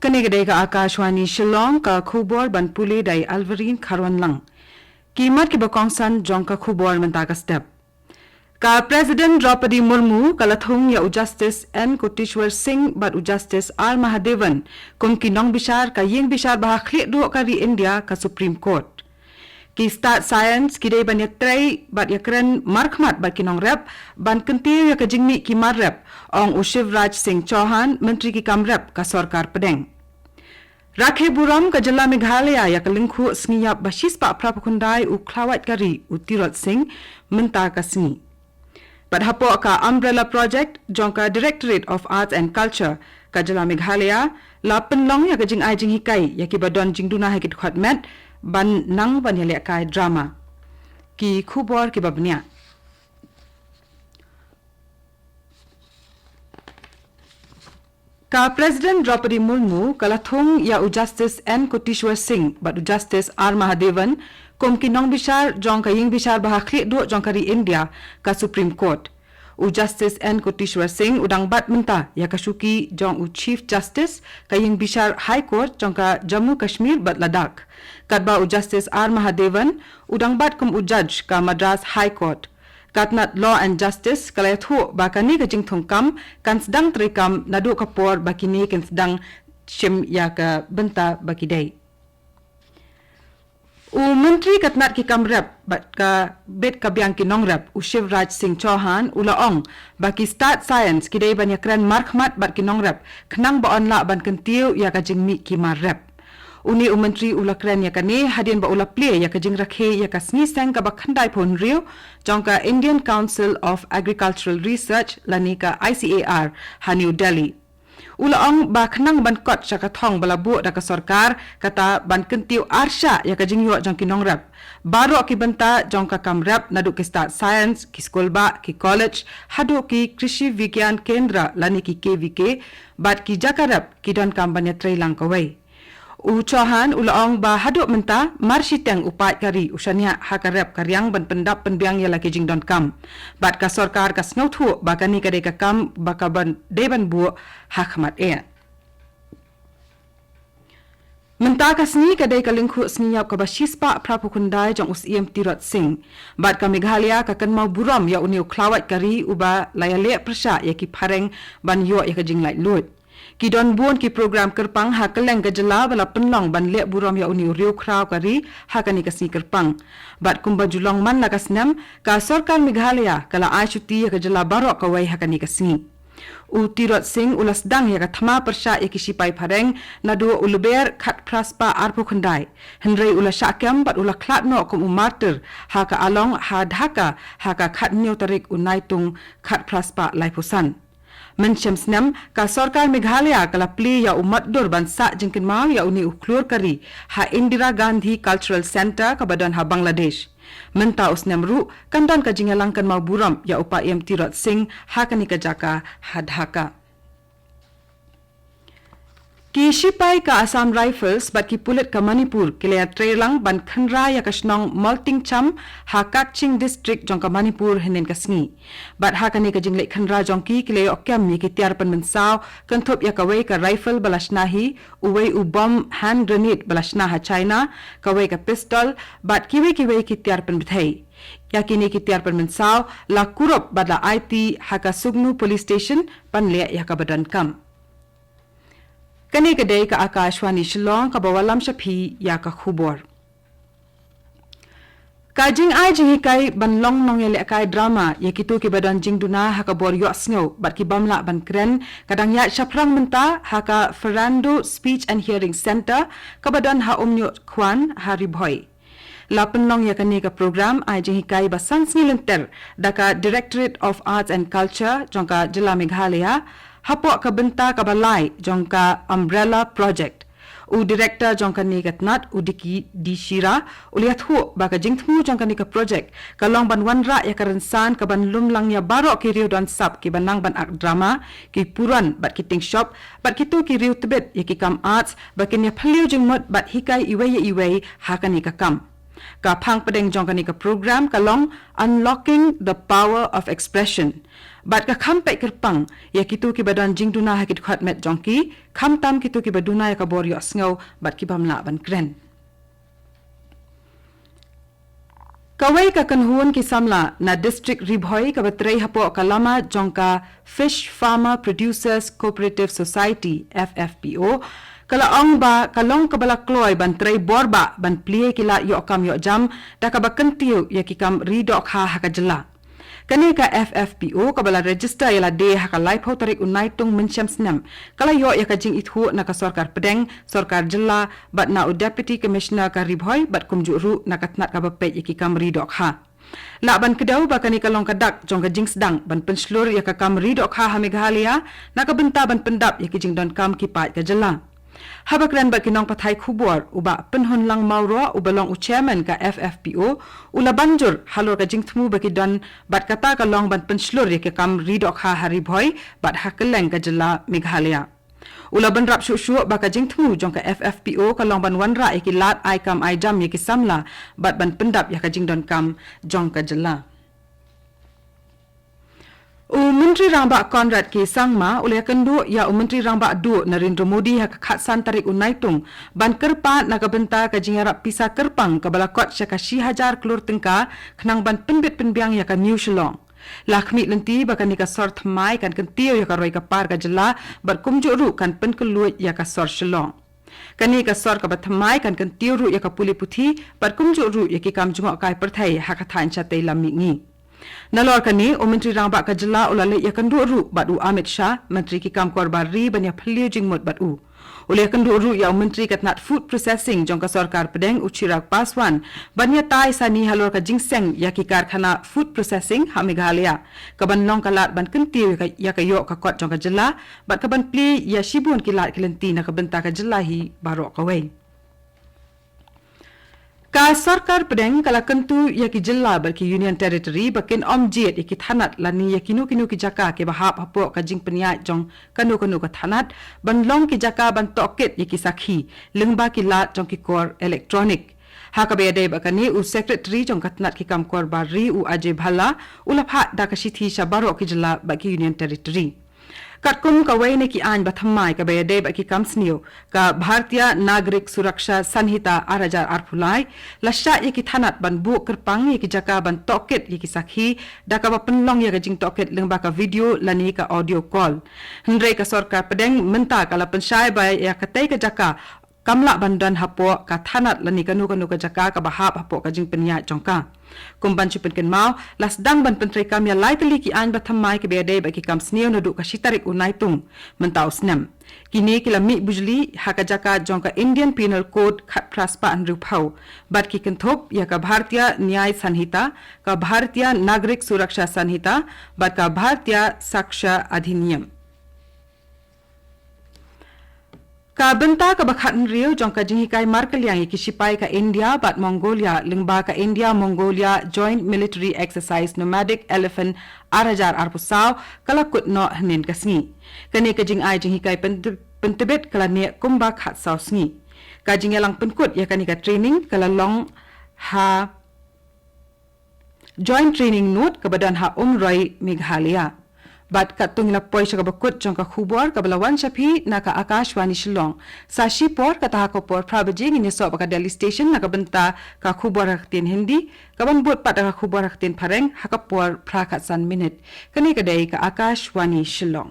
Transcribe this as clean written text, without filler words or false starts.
Kanigade ka Akashvani Shillong ka khubor ban puli dai Alvarin Kharwan lang. Kimat ki bakongsan jong ka khubor menta ka step. Ka President Draupadi Murmu kalathung ya Justice N. Kotishwar Singh bat Justice R. Mahadevan kum kinong bishar ka ying bishar bah khlik duok kari India ka Supreme Court. Ki start science kidai ban yatrai bat yakren markhmat bat kinong rep ban kentiu ya ka jingmi ki mar rep ong Shivraj Singh Chauhan menteri ki kam rep ka sarkar pedeng. Rakhe buram ka jala Meghalaya ya ka lingkhu sniyap bashis pa prapakundai u klawat kari u Tirot Singh menta ka sni. Bat hapo ka umbrella project jong ka Directorate of Arts and Culture ka jala Meghalaya la penlong ya ka jing ai jing hikai ya ki badon jing duna hakit khotmet ban nang ban yale kai drama ki khubor ki babnia. Ka President Draupadi Murmu kalathung ya Justice N. Kotishwar Singh bat Justice R. Mahadevan kum kinong bishar jong ka ying bishar bahakli do jong kari India ka Supreme Court. Justice N. Kotishwar Singh udang bat menta ya kasuki jong Chief Justice ka ying bishar High Court jong ka Jammu Kashmir bat Ladakh. Kadba Justice R. Mahadevan udang bat kum Judge ka Madras High Court. Katnat Law and Justice kalayathu bakani ka jing thungkam kan sedang terikam nadu kapor bakini kan sedang shim ya ka benta bakidai. Menteri katnat ki kam rep bat ka bet ka biang kinong rep Shivraj Singh Chauhan ulaong baki start science kidai banyakran markhmat bat kinong rep kenang ba onla ban kentiu ya ka jingmi ki mar rep. Uni menteri ulakran ya kane hadian ba ulaple ya ka jing rakhe ya ka sni sang ka bakhandai phon riu jongka Indian Council of Agricultural Research lanika ICAR ha New Delhi. Ulaong ba khnang ban kot saka thong balabu da ka sarkar kata ban kentiu arsha ya ka jing yo jong kinong rap baro ki banta jongka kam rap nadu ki start science ki school ba ki college hadu ki krishi vigyan kendra laniki KVK bat ki jakarap ki don kam ban yatrai lang kawai. Chauhan ulaong ba haduk menta marsiteng upat kari usanya hakarep karyang ban pendap penbiang ya laki jing don kam bat ka sarkar ka snothu ba kani kade ka kam ba ka ban deban bu hakmat e menta ka sni kade ka lingkhu sniyap ka bashispa prapukundai jong usiem Tirot Singh bat ka Meghalaya ka kan mau buram ya uniu klawat kari uba layale prasha ya ki phareng ban yo ya ka jing lai lut. Ki don buon ki program kerpang ha keleng gejala bala penlong ban lek buram ya uni riu kraw kari ha kani kasni kerpang bat kumba julong man la kasnam ka sarkar Meghalaya kala achuti ya gejala barok kawai ha kani kasni Tirot Singh ulas dang ya ka thama persha ya ki sipai phareng nadu uluber khat praspa arpu khandai henrei ula syakam bat ula klat no kum umarter ha ka along ha dhaka ha ka khat new tarik unaitung khat praspa laipusan. Mencem senam ka sarkar Meghalaya kala pli ya umat dur ban sa jengkin mau ya uni uklur kari ha Indira Gandhi Cultural Center ka badan ha Bangladesh. Menta usnam ru kandan ka jingalangkan mau buram ya upa Tirot Singh ha kani ka jaka ha Dhaka. Ki sipai ka Assam Rifles bat ki pulit ka Manipur kilaya trailang ban khanra ya kasnong Malting Cham ha Kaching District jong ka Manipur henen kasni bat ha kani ka jingle khanra jong ki kilaya okyam ni ki tiar pan mensaw kanthop ya kawai ka rifle balashnahi uwei u bomb hand grenade balashna ha China kawai ka pistol bat kiwi ki tiar pan bithai yakini ki tiar pan mensaw la kurop bat la IT ha ka Sugnu Police Station pan le ya ka badan kam. Kani kadai ka Akashvani Shillong ka bawalam shapi ya ka khubor. Ka jing ai jing hikai ban long nong yele kai drama ya kitu ki badan jing duna ha ka bor yo snow bat ki bamla ban kren kadang ya shaprang menta ha ka Ferrando Speech and Hearing Center ka badan ha omnyo kwan ha ribhoy. Lapan long ya kani ka program ai jing hikai ba sansni lenter da ka Directorate of Arts and Culture jongka jila Meghalaya hapok ka benta ka balai jongka umbrella project director jongka ni katnat udiki di shira uliat hu ba ka jingthmu jongka ni ka project ka long ban wanra ya karensan ka ban lumlang ya baro ki riu don sap ki banang ban ak drama ki puran bat ki ting shop bat ki tu ki riu tebet ya ki kam arts ba ki nya phaliu jingmot bat hikai iwei ha ka ni ka kam Ka phang pedeng jong kani ka program kalong Unlocking the Power of Expression. Bat ka khampai kerpang ya kitu ki badan jing duna hakit khat met jongki kham tam kitu ki baduna ya ka boryo sngo bat ki bamla ban kren. Kawai ka kanhuan ki samla na district ribhoi ka batrei hapo kalama jongka Fish Farmer Producers Cooperative Society FFPO kala ong ba kalong kabala kloy ban trei borba ban plie kila yo kam yo jam da ka bakentiu ya ki kam ridok ha hakajela. Kani ka FFPO kabala register yala de haka live ho tarik unai tung mensyam senam kala yo ya ka jing ithu na ka sarkar pedeng sarkar jilla bat na deputy commissioner ka ribhoi bat kumju ru na katnat ka bapet yaki kamri dok ha la ban kedau ba kani kalong kadak jong ka jing sedang ban penslur ya ka kamri dok ha Meghalaya na ka benta ban pendap yaki jing don kam ki pat ka jilla habakran ba kinong pathai khubor uba penhon lang mauro ubalong u chairman ka FFPO ula banjur halor ka jingthmu ba kidon bat kata ka long ban penslur ye ke kam ridok ha hari boy bat hakeleng ka jela Meghalaya ula ban rap shu ba ka jingthmu jong ka FFPO ka long ban wanra e ki lat ai kam ai jam ye ki samla bat ban pendap ya ka jingdon kam jong ka jela Menteri Rangba Conrad K. Sangma oleh kendu ya Menteri Rangba Du Narendra Modi hak khatsan tarik unaitung ban kerpa nakabenta ka jingarap pisa kerpang ka balakot syaka 10,000 klur tengka kenang ban penbit penbiang ya ka New Shillong. Lakmi lenti bakan ka sor thmai kan kentio ya ka roi ka par ka jela bar kumju ru kan pen keluit ya ka sor Shillong. Kani ka sor ka bathmai kan kentio ru ya ka puli puthi bar kumju ru ya ki kam jungok kai perthai hak thain chatai lamingi. Nalor kani Menteri Rangba ka jela ulale ya kandu ru badu Amit Shah Menteri ki kam korbari banya phliu jingmut badu ule kandu ru ya Menteri katnat food processing jong ka sarkar pedeng Uchirag Paswan banya tai sani halor ka jingseng ya ki karkhana food processing ha Meghalaya kaban long kalat ban kenti ya ka yo ka kot jong ka jela bat kaban pli ya shibun kilat kilenti na ka benta ka jela hi barok kawai Ka sarkar pedeng kala kentu ya ki jilla bagi union territory bakin omjet ya ki thanat lani ya kinu ki jaka ke bahap hapo ka jing penia jong kanu ka thanat ban long ki jaka ban toket ya ki sakhi lengba ki lat jong ki kor electronic ha ka be de bakani u secretary jong katnat ki kam kor bari u aje bhala ulapha da ka shithi shabaro ki jilla bagi union territory Katkum ka wai ne ki an bathammai ka be de ba ki kamsnio ka Bharatiya Nagrik Suraksha Sanhita 2008 phulai lasha ye ki thanat ban bu kerpang ye ki jaka ban toket ye ki sakhi da ka ba penlong ye ka jing toket leng ba ka video lani ka audio call hendrai ka sarkar pedeng menta kala pensyai ba ya ka tai ka jaka kamla bandan hapo ka thanat lani kanu ka jaka ka bahap hapo ka jing penya jongka kumban chupen ken mau las dang ban pentrai kam ya laiteli ki an bathammai ke bede ba ki kam sneo na du ka shitarik unaitung mentau snam kini kilami bujli haka jaka jongka Indian Penal Code khat praspa an rupau bat ki kenthop ya ka Bharatiya Nyay Sanhita ka Bharatiya Nagrik Suraksha Sanhita bat ka Bharatiya Saksha Adhiniyam Ka benta ka bakhan rio jong ka jinghikai markel yang ikisipai ka India bat Mongolia lingba ka India Mongolia Joint Military Exercise Nomadic Elephant arajar arpusaw kalakut no hnen kasngi kani ka jing ai jinghikai pentebet kala ne kumba khat saw sngi ka jingelang penkut ya kani ka training kala long ha joint training note ka badan ha umroi Meghalaya Bat katung la poi sa kabakut jong ka khubor kabalawan shapi na ka Akashvani Shillong sa shipor kataha ko por prabajing ni so ka Delhi station na kabenta ka khubor raktin hindi kaban bot pat ka khubor raktin phareng hakapor prakhatsan minute kani kadai ka Akashvani Shillong